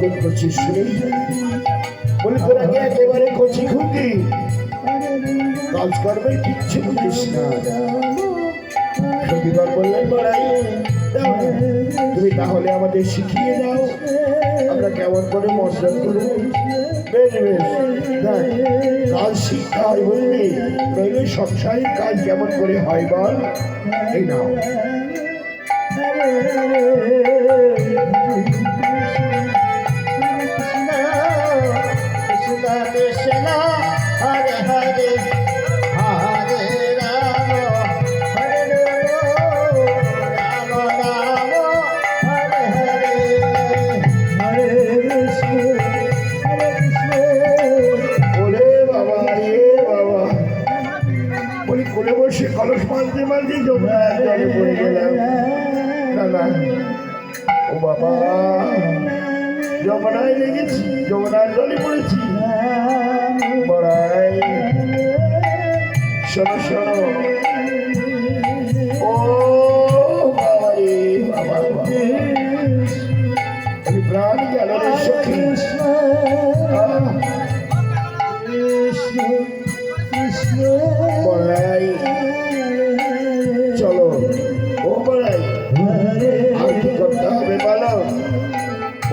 আমাকে করছিস রে? বলি তোর আগে একেবারে কচি খুঁটি, কাজকর্মের কিচ্ছু বুঝিস না। সখীগণ বললেন বড়াই তুমি তাহলে আমাদের শিখিয়ে দাও, আমরা কেমন করে মর্যাদা করবো। বেশ বেশ দেখ, কাজ শিখতে হয় বুঝলি, নইলে সংসারের কাজ কেমন করে হয় বল। এই নাও। হরে হরে হরে রাম হরে রাম রাম হরে হরে হরে কৃষ্ণ হরে কৃষ্ণ। ওরে বাবা রে বাবা, বলি কোলে বসে কলস মাঝে মাঝে যমুনার জলে পড়ে গেলাম। না না, ও বাবা, যমুনায় লেগেছি, যমুনার জলে পড়েছি। বড়াই শোনো শোনো, ও বাবা রে বাবা, প্রাণ গেল রে সখী। বড়াই চলো, ও বড়াই আর কি করতে